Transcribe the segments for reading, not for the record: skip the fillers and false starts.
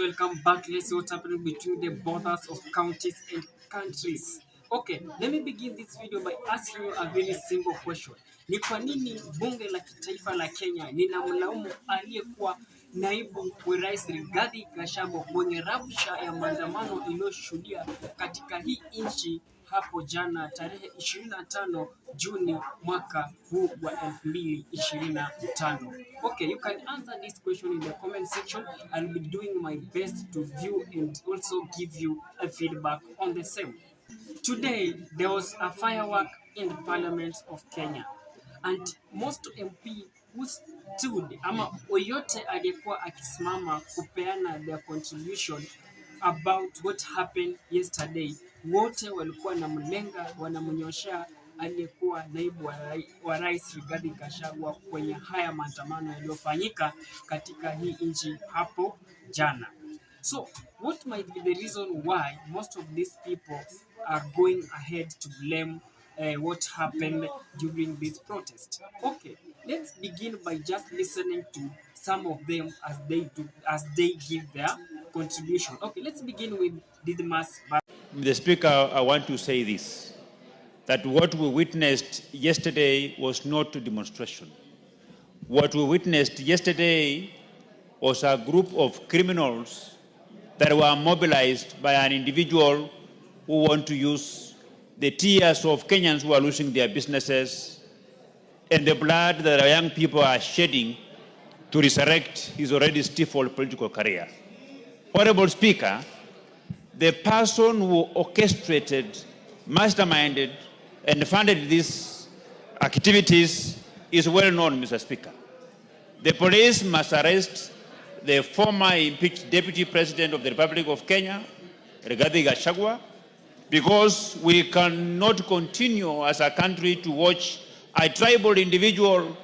welcome back. Let's see what's happening between the borders of counties and countries. Okay, let me begin this video by asking you a very simple question. Ni kwa nini bunge la kitaifa la Kenya linamlaumu aliyekuwa naibu wa rais Rigathi Gachagua mwenye rabsha ya maandamano iliyoshuhudia katika hii nchi hapo jana tarehe 25 Juni mwaka huu wa 2025. Okay, you can answer this question in the comment section. I'll be doing my best to view and also give you a feedback on the same. Today, there was a firework in the Parliament of Kenya, and most MP who stood ama oyote aliyekuwa akisimama kupeana their contribution about what happened yesterday, wote walikuwa na mlenga wanamnyoshea aliyekuwa naibu wa rais Rigathi Gachagua kwenye haya maandamano yaliyofanyika katika hii nchi hapo jana. So, what might be the reason why most of these people are going ahead to blame what happened during this protest? Okay, let's begin by just listening to some of them as they give their contribution. Okay, let's begin with Didmas. Mr. Speaker, I want to say this, that what we witnessed yesterday was not a demonstration. What we witnessed yesterday was a group of criminals that were mobilized by an individual who want to use the tears of Kenyans who are losing their businesses and the blood that our young people are shedding to resurrect his already stifled political career. Honorable Speaker, the person who orchestrated, masterminded, and funded these activities is well known, Mr. Speaker. The police must arrest the former impeached Deputy President of the Republic of Kenya, Rigathi Gachagua, because we cannot continue as a country to watch a tribal individual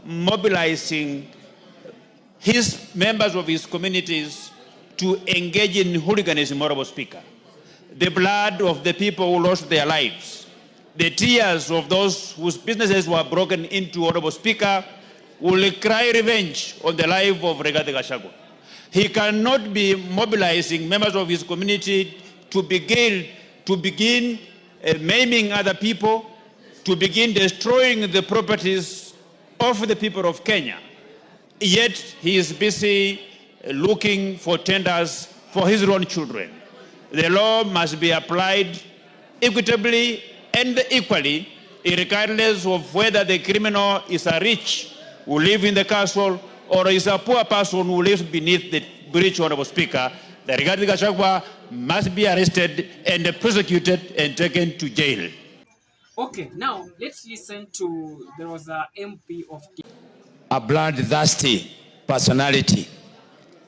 mobilizing his members of his communities to engage in hooliganism, Honorable Speaker. The blood of the people who lost their lives, the tears of those whose businesses were broken into, Honorable Speaker, will cry revenge on the life of Rigathi Gachagua. He cannot be mobilizing members of his community to begin maiming other people, to begin destroying the properties of the people of Kenya. Yet he is busy looking for tenders for his own children. The law must be applied equitably and equally, regardless of whether the criminal is a rich who live in the castle or is a poor person who lives beneath the bridge, Honorable Speaker. The Rigathi Gachagua must be arrested and prosecuted and taken to jail. Okay, now let's listen to, there was a MP of... A bloodthirsty personality,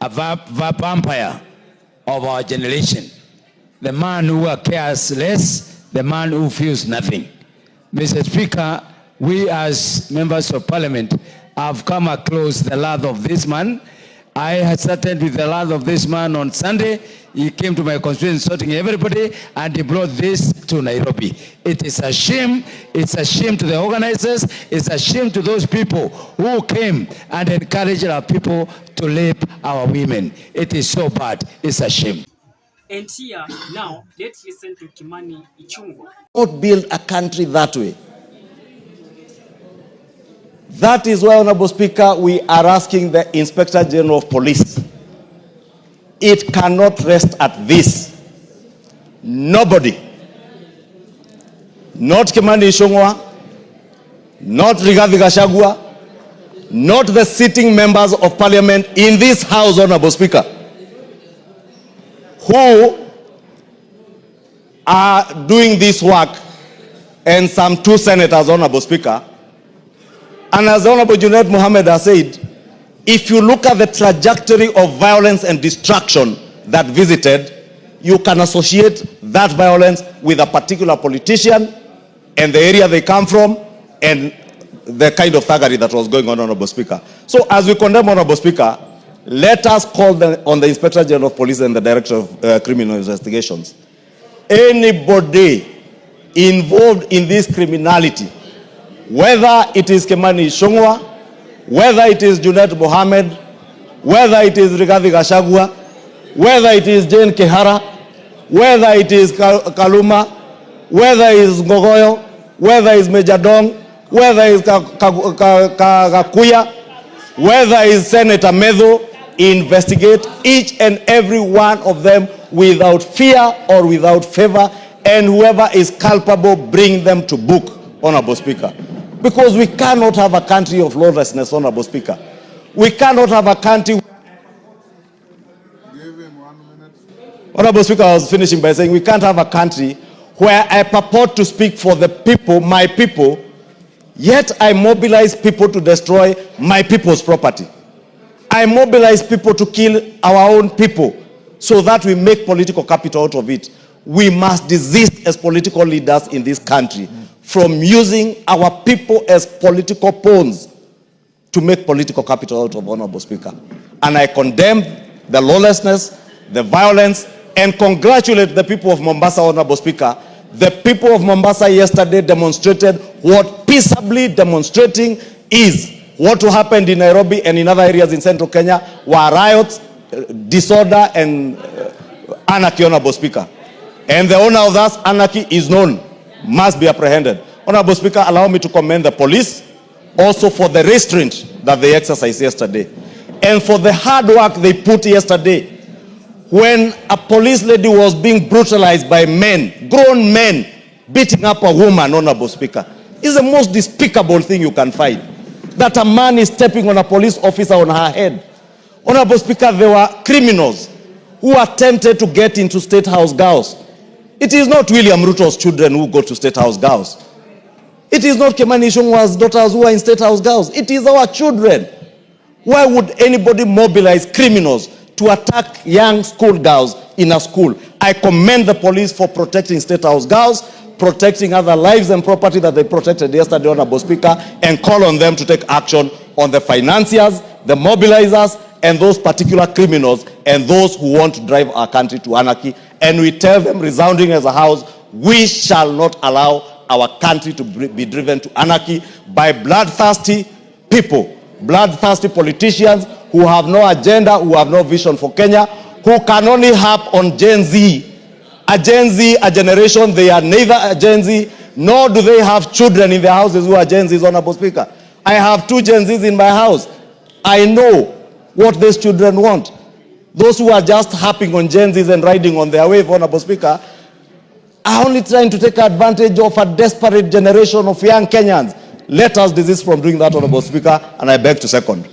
a vampire of our generation, the man who cares less, the man who feels nothing. Mr. Speaker, we as members of Parliament have come across the wrath of this man. I had started with the wrath of this man on Sunday. He came to my constituency sorting everybody and he brought this to Nairobi. It is a shame. It's a shame to the organizers. It's a shame to those people who came and encouraged our people to rape our women. It is so bad. It's a shame. And here, now, let's listen to Kimani Ichung'wah. Not build a country that way. That is why, Honorable Speaker, we are asking the Inspector General of Police. It cannot rest at this. Nobody, not Kimani Ichung'wah, not Rigathi Gachagua, not the sitting members of Parliament in this House, Honorable Speaker, who are doing this work, and some 2 senators, Honorable Speaker. And as Honorable Junaid Mohammed has said, if you look at the trajectory of violence and destruction that visited, you can associate that violence with a particular politician and the area they come from and the kind of thuggery that was going on, Honorable Speaker. So as we condemn, Honorable Speaker, let us call on the Inspector General of Police and the Director of Criminal Investigations. Anybody involved in this criminality, whether it is Kimani Ichung'wah, whether it is Junaid Mohammed, whether it is Rigathi Gachagua, whether it is Jane Kehara, whether it is Kaluma, whether it is Ngogoyo, whether it is Major Dong, whether it is Gakuya, whether it is Senator Medho, investigate each and every one of them without fear or without favor, and whoever is culpable, bring them to book, Honorable Speaker. Because we cannot have a country of lawlessness, Honorable Speaker. We cannot have a country... Honorable Speaker, I was finishing by saying we can't have a country where I purport to speak for the people, my people, yet I mobilize people to destroy my people's property. I mobilize people to kill our own people so that we make political capital out of it. We must desist as political leaders in this country from using our people as political pawns to make political capital out of, Honorable Speaker. And I condemn the lawlessness, the violence, and congratulate the people of Mombasa, Honorable Speaker. The people of Mombasa yesterday demonstrated what peaceably demonstrating is. What happened in Nairobi and in other areas in central Kenya were riots, disorder, and anarchy, Honorable Speaker. And the owner of that anarchy is known, must be apprehended. Honorable Speaker, allow me to commend the police also for the restraint that they exercised yesterday and for the hard work they put yesterday when a police lady was being brutalized by men, grown men, beating up a woman, Honorable Speaker. It's the most despicable thing you can find. That a man is stepping on a police officer on her head. Honorable Speaker, there were criminals who attempted to get into State House girls. It is not William Ruto's children who go to State House girls. It is not Kimani Ichung'wah's daughters who are in State House girls. It is our children. Why would anybody mobilize criminals to attack young school girls in a school? I commend the police for protecting State House girls, protecting other lives and property that they protected yesterday, Honorable Speaker, and call on them to take action on the financiers, the mobilizers, and those particular criminals, and those who want to drive our country to anarchy. And we tell them, resounding as a house, we shall not allow our country to be driven to anarchy by bloodthirsty people, bloodthirsty politicians who have no agenda, who have no vision for Kenya, who can only harp on Gen Z. A Gen Z, a generation, they are neither a Gen Z, nor do they have children in their houses who are Gen Zs, Honorable Speaker. I have 2 Gen Zs in my house. I know what these children want. Those who are just harping on Gen Zs and riding on their wave, Honorable Speaker, are only trying to take advantage of a desperate generation of young Kenyans. Let us desist from doing that, Honorable Speaker, and I beg to second.